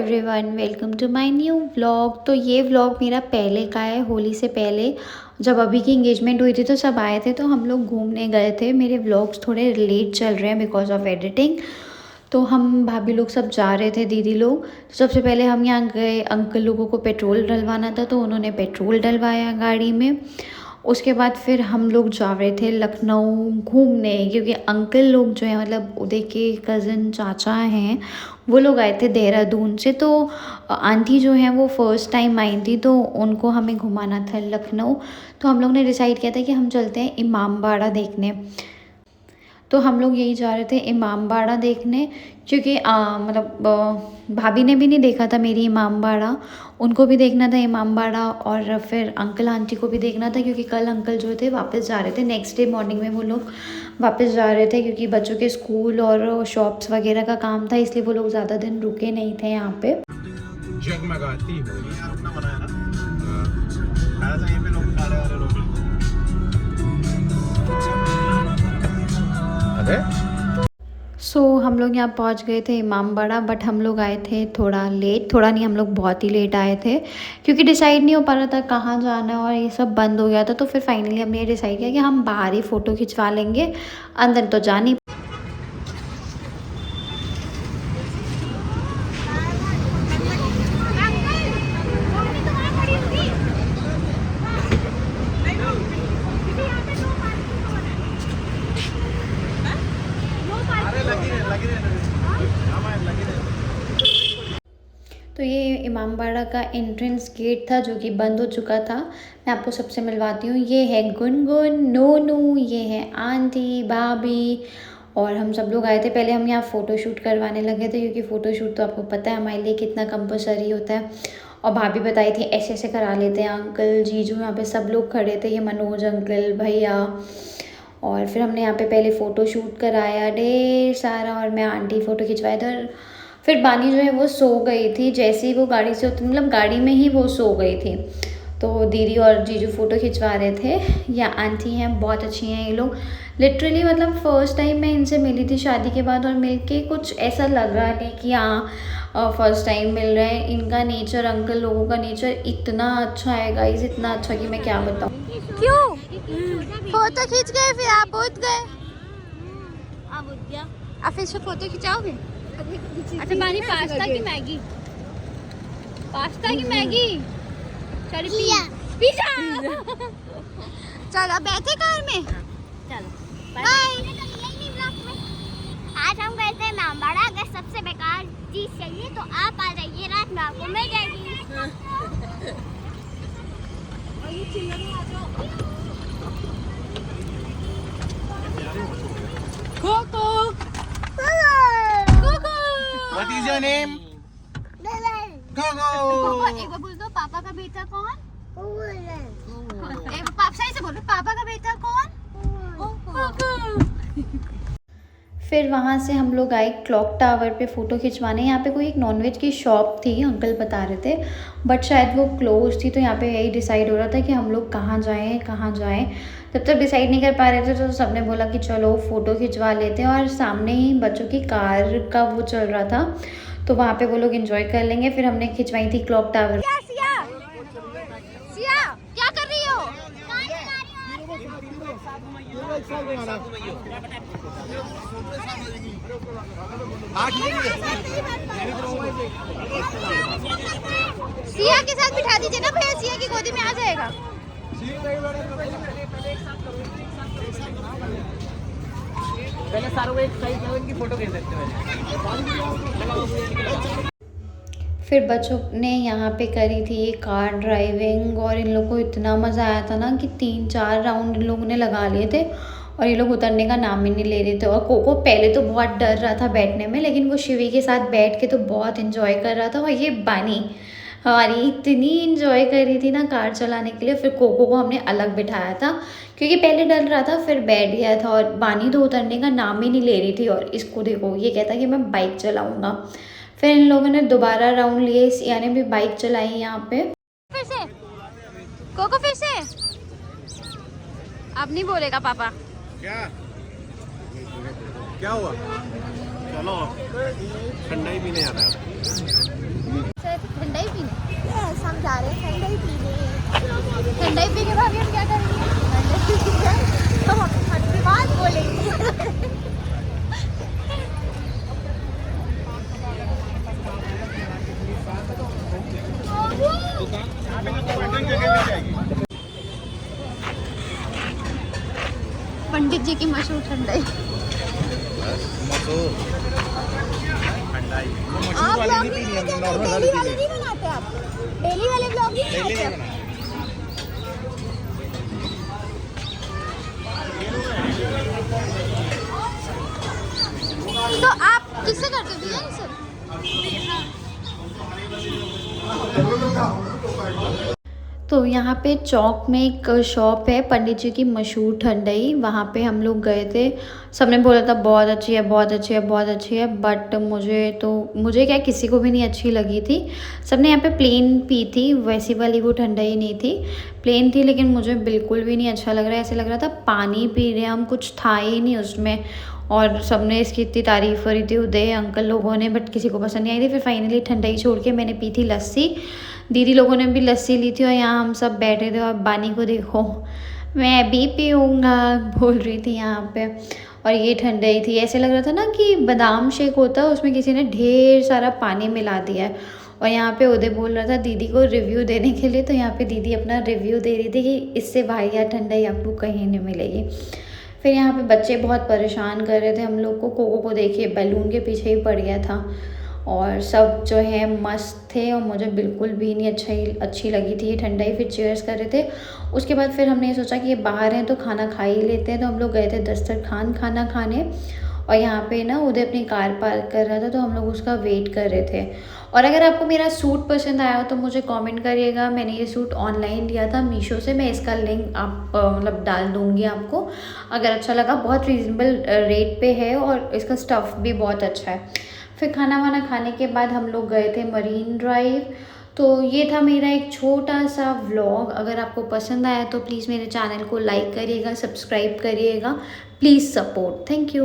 Everyone, welcome to my new vlog. तो ये vlog मेरा पहले का है, होली से पहले जब अभी की इंगेजमेंट हुई थी तो सब आए थे, तो हम लोग घूमने गए थे। मेरे व्लॉग्स थोड़े लेट चल रहे हैं बिकॉज ऑफ एडिटिंग। तो हम भाभी लोग सब जा रहे थे, दीदी लोग। तो सबसे पहले हम यहाँ गए, अंकल लोगों को पेट्रोल डलवाना था तो उन्होंने पेट्रोल डलवाया गाड़ी में। उसके बाद फिर हम लोग जा रहे थे लखनऊ घूमने, क्योंकि अंकल लोग जो है मतलब उदय के कज़न चाचा हैं, वो लोग आए थे देहरादून से। तो आंटी जो हैं वो फ़र्स्ट टाइम आई थी तो उनको हमें घुमाना था लखनऊ। तो हम लोग ने डिसाइड किया था कि हम चलते हैं इमामबाड़ा देखने। तो हम लोग यही जा रहे थे इमामबाड़ा देखने, क्योंकि भाभी ने भी नहीं देखा था मेरी इमामबाड़ा, उनको भी देखना था इमामबाड़ा। और फिर अंकल आंटी को भी देखना था, क्योंकि कल अंकल जो थे वापस जा रहे थे, नेक्स्ट डे मॉर्निंग में वो लोग वापस जा रहे थे, क्योंकि बच्चों के स्कूल और शॉप्स वगैरह का काम था, इसलिए वो लोग ज़्यादा दिन रुके नहीं थे यहाँ पे। जगमगाती होली यार अपना बनाया ना। खाना चाहिए पे लोग खा रहे हैं लोग। अरे सो हम लोग यहाँ पहुँच गए थे इमामबाड़ा, बट हम लोग आए थे थोड़ा लेट, थोड़ा नहीं हम लोग बहुत ही लेट आए थे, क्योंकि डिसाइड नहीं हो पा रहा था कहाँ जाना है और ये सब बंद हो गया था। तो फिर फाइनली हमने ये डिसाइड किया कि हम बाहर ही फ़ोटो खिंचवा लेंगे, अंदर तो जा नहीं। तो ये इमामबाड़ा का एंट्रेंस गेट था जो कि बंद हो चुका था। मैं आपको सबसे मिलवाती हूँ। ये है गुनगुन, नोनू, ये है आंटी, भाभी और हम सब लोग आए थे। पहले हम यहाँ फ़ोटोशूट करवाने लगे थे, क्योंकि फ़ोटोशूट तो आपको पता है हमारे लिए कितना कंपलसरी होता है। और भाभी बताई थी ऐसे ऐसे करा लेते हैं, अंकल जीजू यहाँ पे सब लोग खड़े थे, ये मनोज अंकल, भैया। और फिर हमने यहाँ पे पहले फ़ोटोशूट कराया ढेर सारा, और मैं आंटी फ़ोटो खिंचवाया था। फिर बानी जो है वो सो गई थी, जैसे ही वो गाड़ी से उतरी, मतलब गाड़ी में ही वो सो गई थी। तो दीदी और जीजू फ़ोटो खिंचवा रहे थे। या आंटी हैं, बहुत अच्छी हैं ये लोग। लिटरली मतलब फ़र्स्ट टाइम मैं इनसे मिली थी शादी के बाद, और मिलके कुछ ऐसा लगा नहीं कि हाँ फर्स्ट टाइम मिल रहे हैं। इनका नेचर, अंकल लोगों का नेचर इतना अच्छा है गाइस, इतना अच्छा कि मैं क्या बताऊँ। क्यों फ़ोटो खींच गए फिर आप उठ गए? अब उठ गया, आप फिर से फ़ोटो खिंचाओगे? अच्छा बानी, पास्ता की मैगी, पास्ता की मैगी, चलो पिज़्ज़ा। चलो बैठे कार में, चलो बाय। आज हम गए थे इमामबाड़ा। अगर सबसे बेकार चीज चाहिए तो आप आ जाइए, रात में आपको मिल जाएगी। Coco, what is your name? Coco. एक बार बोल दो, पापा का बेटा कौन? पापा सही से बोलो, पापा का बेटा कौन? फिर वहाँ से हम लोग आए क्लॉक टावर पे फ़ोटो खिंचवाने। यहाँ पे कोई एक नॉनवेज की शॉप थी, अंकल बता रहे थे, बट शायद वो क्लोज थी। तो यहाँ पे यही डिसाइड हो रहा था कि हम लोग कहाँ जाएं कहाँ जाएं। तब तक डिसाइड नहीं कर पा रहे थे, तो सबने बोला कि चलो फ़ोटो खिंचवा लेते हैं। और सामने ही बच्चों की कार का वो चल रहा था, तो वहाँ पे वो लोग एंजॉय कर लेंगे। फिर हमने खिंचवाई थी क्लॉक टावर। सिया, क्या कर रही हो? सिया के साथ बिठा दीजिए ना भैया, सिया की गोदी में आ जाएगा। पहले सारों एक साइड में इनकी फोटो खींच सकते हैं। फिर बच्चों ने यहाँ पे करी थी कार ड्राइविंग, और इन लोगों को इतना मज़ा आया था ना कि 3-4 राउंड इन लोगों ने लगा लिए थे, और ये लोग उतरने का नाम ही नहीं ले रहे थे। और कोको पहले तो बहुत डर रहा था बैठने में, लेकिन वो शिवी के साथ बैठ के तो बहुत इन्जॉय कर रहा था। और ये बानी हमारी इतनी इन्जॉय कर रही थी ना कार चलाने के लिए। फिर कोको को हमने अलग बिठाया था, क्योंकि पहले डर रहा था, फिर बैठ गया था। और बानी तो उतरने का नाम ही नहीं ले रही थी, और इसको देखो ये कहता कि मैं बाइक चलाऊँगा। फिर इन लोगों ने दोबारा राउंड लिए, यानी भी बाइक चलाई यहाँ पे। फिर से कोको, फिर से अब नहीं बोलेगा पापा। क्या हुआ? चलो ठंडा ही पीने जाना है। ठंडा ही पीने? यस, हम जा रहे हैं ठंडा ही पीने। ठंडा ही पी के भाभी हम क्या करेंगे? ठंडा ही पीने तो हम ठंडी बात बोलेंगे। पंडित जी की मशहूर ठंडाई। ठंडाई आप ब्लॉगिंग डेली वाले नहीं बनाते आप? डेली वाले ब्लॉग नहीं बनाते आप? तो आप किससे करते हो भैया ये सब? तो यहाँ पे चौक में एक शॉप है पंडित जी की मशहूर ठंडाई, वहाँ पे हम लोग गए थे। सबने बोला था बहुत अच्छी है, बहुत अच्छी है, बहुत अच्छी है, बट मुझे क्या किसी को भी नहीं अच्छी लगी थी। सबने यहाँ पे प्लेन पी थी, वैसी वाली वो ठंडाई नहीं थी, प्लेन थी, लेकिन मुझे बिल्कुल भी नहीं अच्छा लग रहा है। ऐसे लग रहा था पानी पी रहे हम, कुछ था ही नहीं उसमें। और सबने इसकी इतनी तारीफ़ करी थी उदय अंकल लोगों ने, बट किसी को पसंद नहीं आई थी। फिर फाइनली ठंडाई छोड़ के मैंने पी थी लस्सी, दीदी लोगों ने भी लस्सी ली थी, और यहाँ हम सब बैठे थे। और बानी को देखो, मैं भी पीऊँगा बोल रही थी यहाँ पे। और ये ठंडाई थी, ऐसे लग रहा था ना कि बादाम शेक होता है, उसमें किसी ने ढेर सारा पानी मिला दिया है। और यहाँ पे उदय बोल रहा था दीदी को रिव्यू देने के लिए, तो यहाँ पे दीदी अपना रिव्यू दे रही थी कि इससे वाहियात ठंडाई आपको कहीं नहीं मिलेगी। फिर यहाँ पे बच्चे बहुत परेशान कर रहे थे हम लोग को, कोको को देखिए बैलून के पीछे ही पड़ गया था। और सब जो है मस्त थे, और मुझे बिल्कुल भी नहीं अच्छी लगी थी ये ठंडाई। फिर चीयर्स कर रहे थे। उसके बाद फिर हमने सोचा कि ये बाहर हैं तो खाना खा ही लेते हैं, तो हम लोग गए थे दस्तरखान खाना खाने। और यहाँ पे ना उधर अपनी कार पार्क कर रहा था, तो हम लोग उसका वेट कर रहे थे। और अगर आपको मेरा सूट पसंद आया हो तो मुझे कमेंट करिएगा। मैंने ये सूट ऑनलाइन लिया था मीशो से, मैं इसका लिंक आप मतलब डाल दूँगी आपको। अगर अच्छा लगा, बहुत रीज़नेबल रेट पे है, और इसका स्टफ़ भी बहुत अच्छा है। फिर खाना वाना खाने के बाद हम लोग गए थे मरीन ड्राइव। तो ये था मेरा एक छोटा सा व्लॉग। अगर आपको पसंद आया तो प्लीज़ मेरे चैनल को लाइक करिएगा, सब्सक्राइब करिएगा, प्लीज़ सपोर्ट। Thank you.